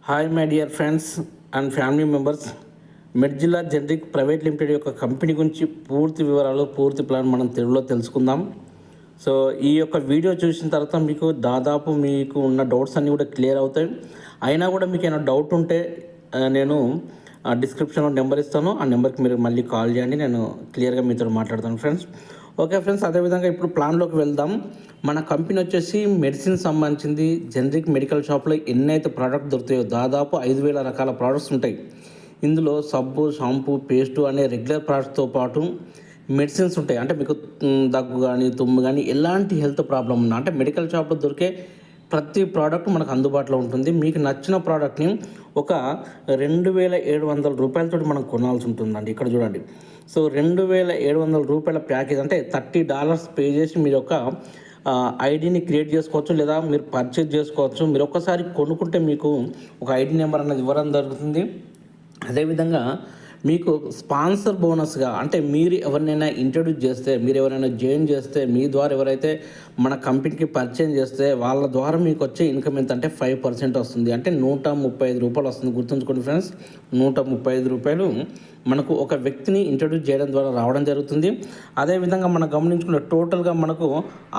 Hi my dear friends and family members. Medzilla generic private limited యొక్క company గురించి పూర్తి వివరాలు, పూర్తి ప్లాన్ మనం తెలుగులో తెలుసుకుందాం. సో ఈ యొక్క వీడియో చూసిన తర్వాత మీకు దాదాపు మీకు ఉన్న డౌట్స్ అన్నీ కూడా క్లియర్ అవుతాయి. అయినా కూడా మీకు ఏమైనా డౌట్ ఉంటే నేను డిస్క్రిప్షన్లో నెంబర్ ఇస్తాను. ఆ నెంబర్కి మీరు మళ్ళీ కాల్ చేయండి, నేను క్లియర్గా మీతో మాట్లాడతాను ఫ్రెండ్స్. ఓకే ఫ్రెండ్స్, అదేవిధంగా ఇప్పుడు ప్లాన్లోకి వెళ్దాం. మన కంపెనీ వచ్చేసి మెడిసిన్ సంబంధించింది. జనరిక్ మెడికల్ షాప్లో ఎన్నైతే ప్రోడక్ట్ దొరుకుతాయో దాదాపు 5,000 రకాల ప్రోడక్ట్స్ ఉంటాయి. ఇందులో సబ్బు, షాంపూ, పేస్టు అనే రెగ్యులర్ ప్రోడక్ట్స్తో పాటు మెడిసిన్స్ ఉంటాయి. అంటే మీకు దగ్గు కానీ, తుమ్ము కానీ, ఎలాంటి హెల్త్ ప్రాబ్లం ఉన్నా అంటే మెడికల్ షాప్లో దొరికే ప్రతి ప్రోడక్ట్ మనకు అందుబాటులో ఉంటుంది. మీకు నచ్చిన ప్రోడక్ట్ని ఒక 2,700 రూపాయలతో మనం కొనాల్సి ఉంటుందండి. ఇక్కడ చూడండి. సో 2,700 రూపాయల ప్యాకేజ్ అంటే $30 పే చేసి మీరు ఒక ఐడిని క్రియేట్ చేసుకోవచ్చు, లేదా మీరు పర్చేజ్ చేసుకోవచ్చు. మీరు ఒక్కసారి కొనుక్కుంటే మీకు ఒక ఐడి నెంబర్ అనేది ఇవ్వడం జరుగుతుంది. అదేవిధంగా మీకు స్పాన్సర్ బోనస్గా అంటే మీరు ఎవరినైనా ఇంట్రడ్యూస్ చేస్తే, మీరు ఎవరైనా జాయిన్ చేస్తే, మీ ద్వారా ఎవరైతే మన కంపెనీకి పరిచయం చేస్తే వాళ్ళ ద్వారా మీకు వచ్చే ఇన్కమ్ ఎంత అంటే 5% వస్తుంది. అంటే 135 రూపాయలు వస్తుంది. గుర్తుంచుకోండి ఫ్రెండ్స్, 135 రూపాయలు మనకు ఒక వ్యక్తిని ఇంట్రడ్యూస్ చేయడం ద్వారా రావడం జరుగుతుంది. అదేవిధంగా మనం గమనించుకున్న టోటల్గా మనకు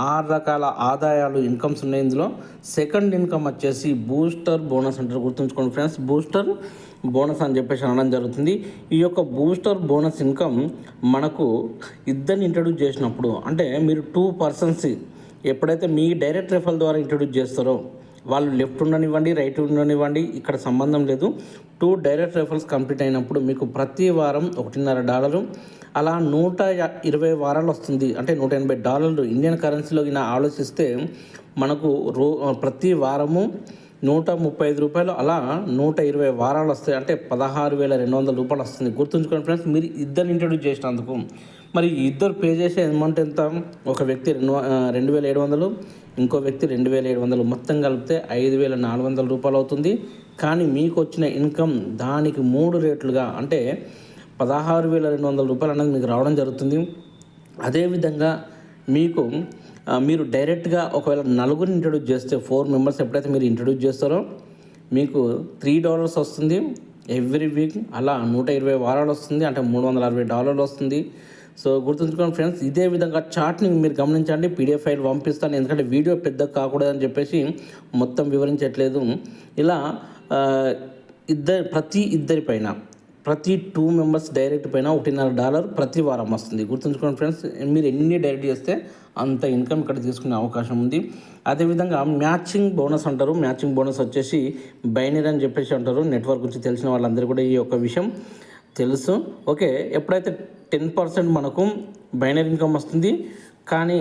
6 రకాల ఆదాయాలు, ఇన్కమ్స్ ఉన్నాయి. ఇందులో సెకండ్ ఇన్కమ్ వచ్చేసి బూస్టర్ బోనస్ అంటారు. గుర్తుంచుకోండి ఫ్రెండ్స్, బూస్టర్ బోనస్ అని చెప్పేసి అనడం జరుగుతుంది. ఈ యొక్క బూస్టర్ బోనస్ ఇన్కమ్ మనకు ఇద్దరిని ఇంట్రడ్యూస్ చేసినప్పుడు, అంటే మీరు 2 పర్సన్స్ ఎప్పుడైతే మీ డైరెక్ట్ రెఫరల్ ద్వారా ఇంట్రడ్యూస్ చేస్తారో, వాళ్ళు లెఫ్ట్ ఉండనివ్వండి, రైట్ ఉండనివ్వండి, ఇక్కడ సంబంధం లేదు, 2 డైరెక్ట్ రెఫరల్స్ కంప్లీట్ అయినప్పుడు మీకు ప్రతి వారం $1.5 అలా 120 వారాలు వస్తుంది. అంటే $180 ఇండియన్ కరెన్సీలో ఆలోచిస్తే మనకు ప్రతి వారము 135 రూపాయలు, అలా 120 వారాలు వస్తాయి. అంటే 16,200 రూపాయలు వస్తుంది. గుర్తుంచుకోండి ఫ్రెండ్స్, మీరు ఇద్దరు ఇంట్రడ్యూస్ చేసినందుకు. మరి ఇద్దరు పే చేసే అమౌంట్ ఎంత? ఒక వ్యక్తి 2,700, ఇంకో వ్యక్తి 2,700, మొత్తం కలిపితే 5,400 రూపాయలు అవుతుంది. కానీ మీకు వచ్చిన ఇన్కమ్ దానికి 3 రేట్లుగా అంటే 16,200 రూపాయలు అనేది మీకు రావడం జరుగుతుంది. అదేవిధంగా మీరు డైరెక్ట్గా ఒకవేళ నలుగురిని ఇంట్రడ్యూస్ చేస్తే, 4 మెంబర్స్ ఎప్పుడైతే మీరు ఇంట్రడ్యూస్ చేస్తారో మీకు $3 వస్తుంది ఎవ్రీ వీక్. అలా 120 వారాలు వస్తుంది, అంటే $360 వస్తుంది. సో గుర్తుంచుకోండి ఫ్రెండ్స్. ఇదే విధంగా చార్ట్ని మీరు గమనించండి. పీడిఎఫ్ ఫైల్ పంపిస్తాను, ఎందుకంటే వీడియో పెద్ద కాకూడదని చెప్పేసి మొత్తం వివరించట్లేదు. ఇలా ప్రతి 2 మెంబర్స్ డైరెక్ట్ పైన $1.5 ప్రతి వారం వస్తుంది. గుర్తుంచుకోండి ఫ్రెండ్స్, మీరు ఎన్ని డైరెక్ట్ చేస్తే అంత ఇన్కమ్ ఇక్కడ తీసుకునే అవకాశం ఉంది. అదేవిధంగా మ్యాచింగ్ బోనస్ అంటారు. మ్యాచింగ్ బోనస్ వచ్చేసి బైనరీ అని చెప్పేసి అంటారు. నెట్వర్క్ గురించి తెలిసిన వాళ్ళందరూ కూడా ఈ యొక్క విషయం తెలుసు. ఓకే, ఎప్పుడైతే 10% మనకు బైనరీ ఇన్కమ్ వస్తుంది, కానీ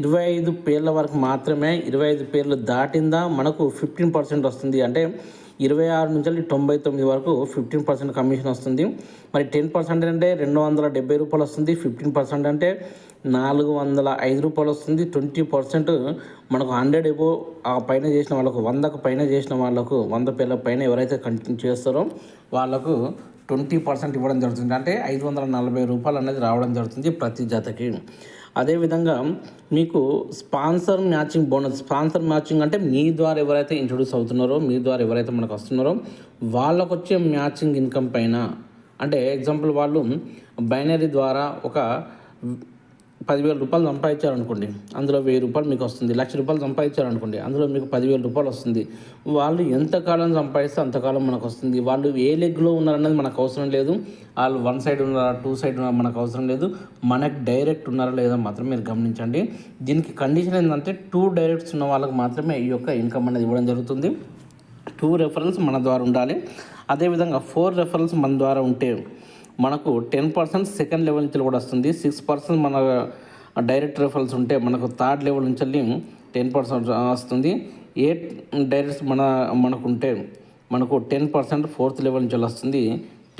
25 పేర్ల వరకు మాత్రమే. 25 పేర్లు దాటిందా మనకు 15% వస్తుంది. అంటే 26 నుంచి 99 వరకు 15% కమిషన్ వస్తుంది. మరి 10% అంటే $270 వస్తుంది. 15% అంటే $405 వస్తుంది. 20% మనకు 100 ఎబో ఆ పైన చేసిన వాళ్ళకు, 100కు పైన చేసిన వాళ్ళకు, 100 పేర్ల పైన ఎవరైతే కంటిన్యూ చేస్తారో వాళ్ళకు 20% ఇవ్వడం జరుగుతుంది. అంటే $540 అనేది రావడం జరుగుతుంది ప్రతి జతకి. అదేవిధంగా మీకు sponsor matching bonus. Sponsor matching అంటే మీ ద్వారా ఎవరైతే ఇంట్రొడ్యూస్ అవుతున్నారో, మీ ద్వారా ఎవరైతే మనకు వస్తున్నారో వాళ్ళకు వచ్చే మ్యాచింగ్ ఇన్కమ్ పైన, అంటే ఎగ్జాంపుల్ వాళ్ళు బైనరీ ద్వారా ఒక 10,000 రూపాయలు సంపాదించారనుకోండి, అందులో 1,000 రూపాయలు మీకు వస్తుంది. ₹1,00,000 సంపాదించారనుకోండి, అందులో మీకు 10,000 రూపాయలు వస్తుంది. వాళ్ళు ఎంతకాలం సంపాదిస్తే అంతకాలం మనకు వస్తుంది. వాళ్ళు ఏ లెగ్లో ఉన్నారన్నది మనకు అవసరం లేదు. వాళ్ళు 1 సైడ్ ఉన్నారా, 2 సైడ్ ఉన్నారా మనకు అవసరం లేదు. మనకు డైరెక్ట్ ఉన్నారా లేదా మాత్రం మీరు గమనించండి. దీనికి కండిషన్ ఏంటంటే 2 డైరెక్ట్స్ ఉన్న వాళ్ళకి మాత్రమే ఈ యొక్క ఇన్కమ్ అనేది ఇవ్వడం జరుగుతుంది. 2 రెఫరల్స్ మన ద్వారా ఉండాలి. అదేవిధంగా 4 రెఫరల్స్ మన ద్వారా ఉంటే మనకు 10% సెకండ్ లెవెల్ నుంచి కూడా వస్తుంది. 6% మన డైరెక్ట్ రెఫరల్స్ ఉంటే మనకు థర్డ్ లెవెల్ నుంచి 10% వస్తుంది. 8 డైరెక్ట్స్ మనకుంటే మనకు 10% ఫోర్త్ లెవెల్ నుంచి వస్తుంది.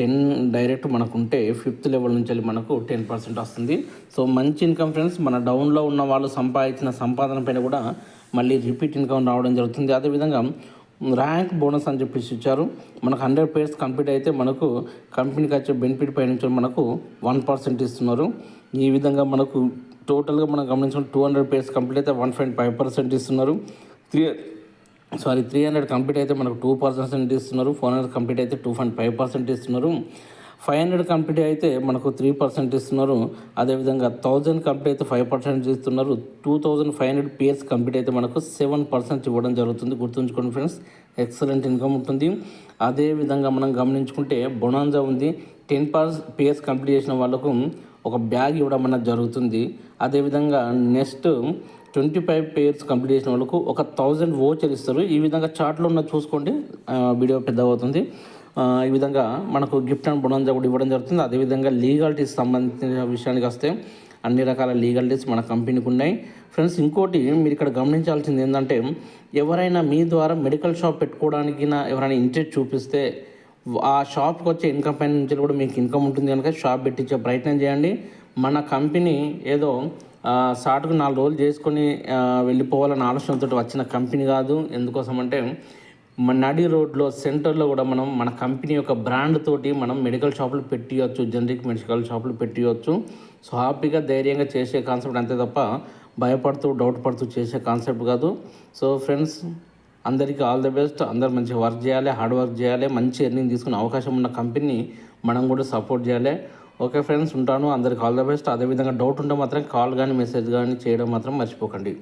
10 డైరెక్ట్ మనకుంటే 5th లెవెల్ నుంచి మనకు 10% వస్తుంది. సో మంచి ఇన్కమ్ ఫ్రెండ్స్. మన డౌన్లో ఉన్న వాళ్ళు సంపాదించిన సంపాదన పైన కూడా మళ్ళీ రిపీట్ ఇన్కమ్ రావడం జరుగుతుంది. అదేవిధంగా ర్యాంక్ బోనస్ అని చెప్పేసి ఇచ్చారు. మనకు 100 పేర్స్ కంప్లీట్ అయితే మనకు కంపెనీకి వచ్చే బెనిఫిట్ పై నుంచి మనకు 1% ఇస్తున్నారు. ఈ విధంగా మనకు టోటల్గా మనం గమనించుకుంటే 200 పేర్స్ కంప్లీట్ అయితే 1.5% ఇస్తున్నారు. 300 కంప్లీట్ అయితే మనకు 2% ఇస్తున్నారు. 400 కంప్లీట్ అయితే 2.5% ఇస్తున్నారు. 500 కంప్లీట్ అయితే మనకు 3% ఇస్తున్నారు. అదేవిధంగా 1000 కంప్లీట్ అయితే 5% ఇస్తున్నారు. 2500 పిఎస్ కంప్లీట్ అయితే మనకు 7% ఇవ్వడం జరుగుతుంది. గుర్తుంచుకోండి ఫ్రెండ్స్, ఎక్సలెంట్ ఇన్కమ్ ఉంటుంది. అదేవిధంగా మనం గమనించుకుంటే బొనాంజా ఉంది. 10 పిఎస్ కంప్లీట్ చేసిన వాళ్ళకు ఒక బ్యాగ్ ఇవ్వడం అనేది జరుగుతుంది. అదేవిధంగా నెక్స్ట్ 25 పేర్స్ కంప్లీట్ చేసిన వాళ్ళకు ఒక 1000 వోచర్ ఇస్తారు. ఈ విధంగా చార్ట్లో ఉన్న చూసుకోండి, వీడియో పెద్దగా అవుతుంది. ఈ విధంగా మనకు గిఫ్ట్ అండ్ బొనాంజా కూడా ఇవ్వడం జరుగుతుంది. అదేవిధంగా లీగాలిటీస్ సంబంధించిన విషయానికి వస్తే అన్ని రకాల లీగాలిటీస్ మన కంపెనీకి ఉన్నాయి. ఫ్రెండ్స్, ఇంకోటి మీరు ఇక్కడ గమనించాల్సింది ఏంటంటే, ఎవరైనా మీ ద్వారా మెడికల్ షాప్ పెట్టుకోవడానికి ఎవరైనా ఇంట్రెస్ట్ చూపిస్తే ఆ షాప్కి వచ్చే ఇన్కమ్ పైన నుంచి కూడా మీకు ఇన్కమ్ ఉంటుంది కనుక షాప్ పెట్టించే ప్రయత్నం చేయండి. మన కంపెనీ ఏదో షార్ట్కు 4 రోజులు చేసుకొని వెళ్ళిపోవాలన్న ఆలోచనతో వచ్చిన కంపెనీ కాదు. ఎందుకోసం అంటే మన నడి రోడ్లో సెంటర్లో కూడా మనం మన కంపెనీ యొక్క బ్రాండ్ తోటి మనం మెడికల్ షాపులు పెట్టియచ్చు, జనరిక్ మెడికల్ షాపులు పెట్టియచ్చు. సో హ్యాపీగా ధైర్యంగా చేసే కాన్సెప్ట్ అంతే తప్ప భయపడుతూ డౌట్ పడుతూ చేసే కాన్సెప్ట్ కాదు. సో ఫ్రెండ్స్, అందరికీ ఆల్ ది బెస్ట్. అందరు మంచిగా వర్క్ చేయాలి, హార్డ్ వర్క్ చేయాలి. మంచి ఎర్నింగ్ తీసుకునే అవకాశం ఉన్న కంపెనీ మనం కూడా సపోర్ట్ చేయాలి. ఓకే ఫ్రెండ్స్, ఉంటాను. అందరికి ఆల్ ద బెస్ట్. అదేవిధంగా డౌట్ ఉంటే మాత్రం కాల్ కానీ మెసేజ్ కానీ చేయడం మాత్రం మర్చిపోకండి.